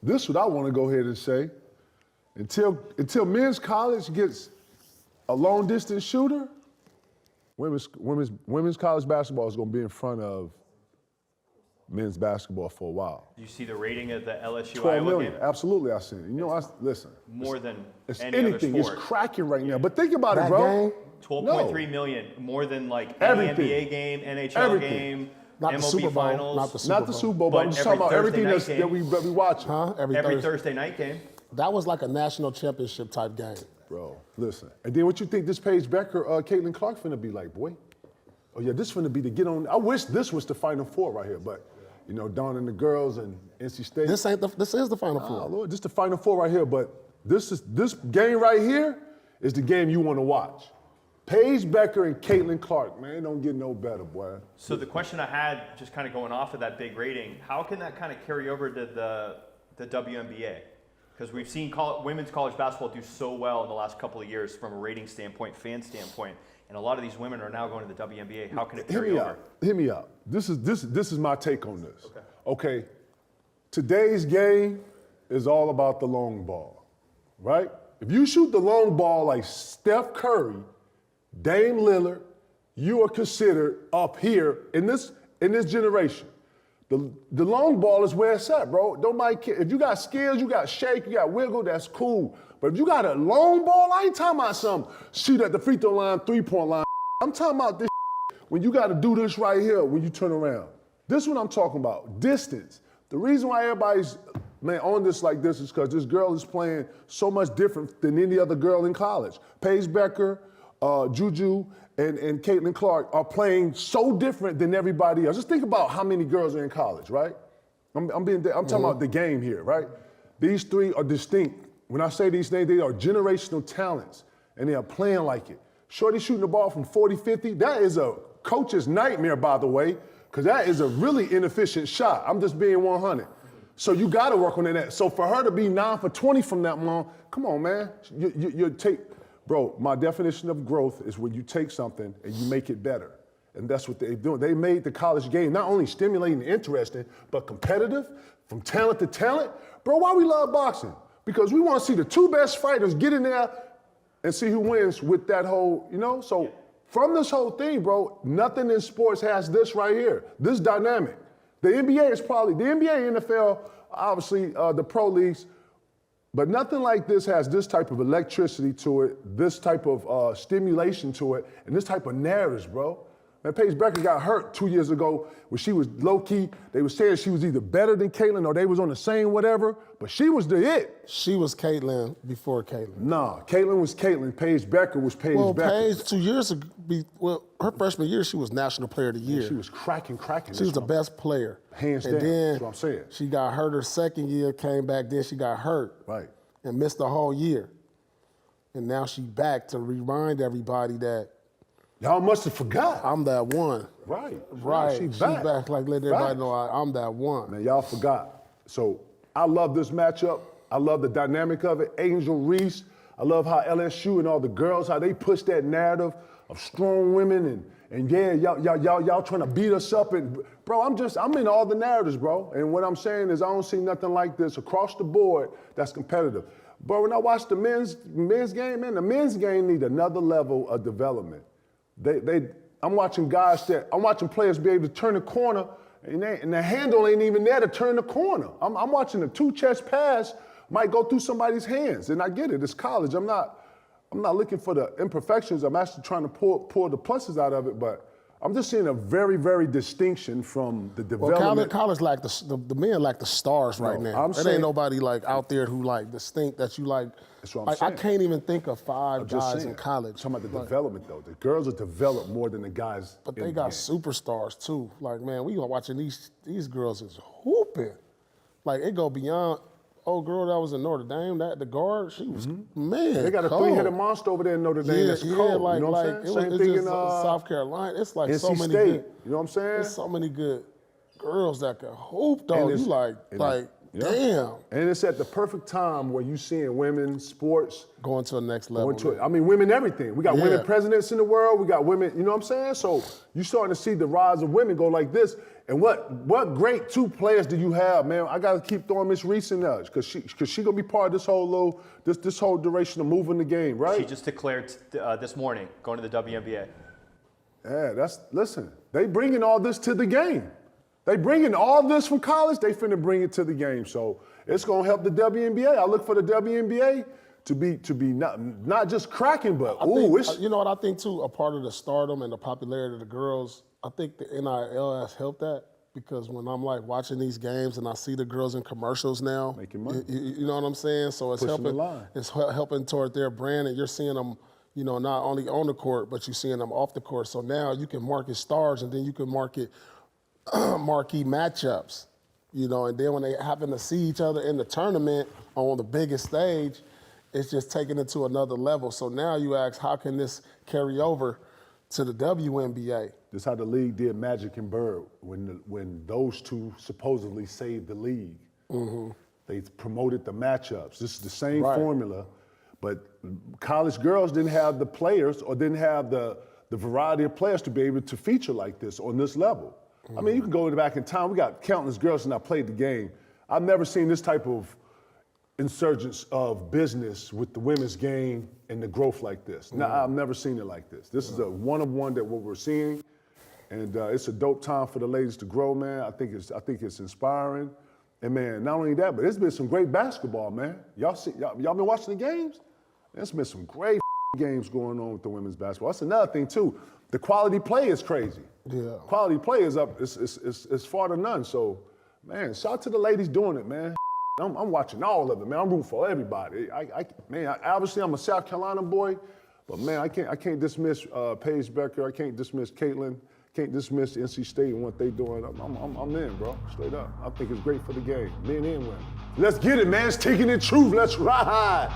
this is what I want to go ahead and say. Until men's college gets a long distance shooter, women's college basketball is going to be in front of men's basketball for a while. You see the rating of the LSU 12 Iowa million, game? absolutely. I seen it. You know, listen. More than It's any anything. other sport. It's cracking right now. But think about That it, bro. game? 12.3 million, more than like any Everything. NBA game, NHL Everything. game, Not the MLB Super Bowl. finals. Not the Super Not the Super Bowl, but I'm But just talking about every everything Thursday that night we watching. Huh? every Thursday night game. That was like a national championship type game. Bro, listen. And then what you think this Paige Becker, Caitlin Clark finna be like, boy? Oh yeah, this finna be to get on. I wish this was the Final Four right here, but you know, Dawn and the girls and NC State. This is the Final Four. Oh Lord, this is the Final Four right here, but this game right here is the game you want to watch. Paige Becker and Caitlin Clark, man, it don't get no better, boy. So the question I had, just kind of going off of that big rating, how can that kind of carry over to the WNBA? Because we've seen women's college basketball do so well in the last couple of years from a rating standpoint, fan standpoint, and a lot of these women are now going to the WNBA. How can it carry over? Hit me out. This is my take on this. Okay. Today's game is all about the long ball, right? If you shoot the long ball like Steph Curry, Dame Lillard, you are considered up here in this generation. The long ball is where it's at, bro. Nobody care. If you got skills, you got shake, you got wiggle, that's cool. But if you got a long ball, I ain't talking about some shoot at the free throw line, 3-point line. I'm talking about this when you got to do this right here when you turn around. This is what I'm talking about, distance. The reason why everybody's on this like this is because this girl is playing so much different than any other girl in college. Paige Becker, Juju, and Caitlin Clark are playing so different than everybody else. Just think about how many girls are in college, right? I'm talking about the game here, right? These three are distinct. When I say these things, they are generational talents, and they are playing like it. Shorty shooting the ball from 40, 50, that is a coach's nightmare, by the way, because that is a really inefficient shot. I'm just being 100. So you got to work on that. So for her to be 9 for 20 from that long, come on, man. You take, bro, my definition of growth is when you take something and you make it better. And that's what they're doing. They made the college game not only stimulating and interesting, but competitive, from talent to talent. Bro, why we love boxing? Because we want to see the two best fighters get in there and see who wins with that whole, you know? So from this whole thing, bro, nothing in sports has this right here, this dynamic. The NBA is probably, the NBA, NFL, obviously the pro leagues, but nothing like this has this type of electricity to it, this type of stimulation to it, and this type of narratives, bro. Man, Paige Becker got hurt 2 years ago when she was low-key. They were saying she was either better than Caitlin or they was on the same whatever, but she was the it. She was Caitlin before Caitlin. Nah, Caitlin was Caitlin. Paige Becker was Paige Becker. Well, Paige, 2 years ago, her freshman year, she was National Player of the Year. She was cracking. She was the best player. Hands and down, then that's what I'm saying. She got hurt her second year, came back, then she got hurt. Right. And missed the whole year. And now she back to remind everybody that y'all must have forgot. I'm that one. Right. Right. She back like let everybody know I'm that one. Man, y'all forgot. So I love this matchup. I love the dynamic of it. Angel Reese. I love how LSU and all the girls, how they push that narrative of strong women and yeah, y'all trying to beat us up. And bro, I'm in all the narratives, bro. And what I'm saying is I don't see nothing like this across the board that's competitive. But when I watch the men's game, man, the men's game need another level of development. I'm watching players be able to turn the corner, and the handle ain't even there to turn the corner. I'm watching a two-chest pass might go through somebody's hands, and I get it. It's college. I'm not looking for the imperfections. I'm actually trying to pull the pluses out of it, but I'm just seeing a very, very distinction from the development. Well, college like the men like the stars right now. There ain't nobody like out there who like distinct that you like. That's what I'm saying. I can't even think of five guys in college. I'm talking about the development though. The girls are developed more than the guys. But they got superstars too. Like man, we watching these girls is hooping. Like it go beyond. Old girl that was in Notre Dame, the guard, she was man. They got a cold. three-headed monster over there in Notre Dame that's cold. Like, you know what I'm saying? Same thing in South Carolina. It's like NC so many State. good. You know what I'm saying? There's so many good girls that can hoop though. You like damn. And it's at the perfect time where you seeing women's sports Going to the next level. women everything. We got Yeah. women presidents in the world. We got women, you know what I'm saying? So you starting to see the rise of women go like this. And what great two players do you have, man? I got to keep throwing Miss Reese in there because she gonna be part of this whole this whole duration of moving the game, right? She just declared this morning going to the WNBA. Yeah, listen, they bringing all this to the game. They bringing all this from college, they finna bring it to the game. So it's gonna help the WNBA. I look for the WNBA to be not just cracking, but it's you know what I think too, a part of the stardom and the popularity of the girls, I think the NIL has helped that because when I'm like watching these games and I see the girls in commercials now, Making money. You know what I'm saying? So it's Pushing the helping. line. It's helping toward their brand, and you're seeing them, you know, not only on the court, but you're seeing them off the court. So now you can market stars, and then you can market marquee matchups, you know, and then when they happen to see each other in the tournament on the biggest stage, it's just taking it to another level. So now you ask, how can this carry over to the WNBA? This is how the league did Magic and Bird when those two supposedly saved the league. Mm-hmm. They promoted the matchups. This is the same Right. formula, but college girls didn't have the players or didn't have the variety of players to be able to feature like this on this level. I mean, you can go back in time. We got countless girls and I played the game. I've never seen this type of insurgence of business with the women's game and the growth like this. No, I've never seen it like this. This is a one-of-one that what we're seeing, and it's a dope time for the ladies to grow, man. I think it's inspiring, and man, not only that, but it's been some great basketball, man. Y'all been watching the games? There's been some great games going on with the women's basketball. That's another thing too. The quality play is crazy. Yeah. Quality play is up. It's far to none. So, man, shout out to the ladies doing it, man. I'm watching all of it, man. I'm rooting for everybody. Obviously I'm a South Carolina boy, but man, I can't dismiss Paige Bueckers. I can't dismiss Caitlin. Can't dismiss NC State and what they doing. I'm in, bro. Straight up. I think it's great for the game, men and women. Let's get it, man. It's taking the truth. Let's ride.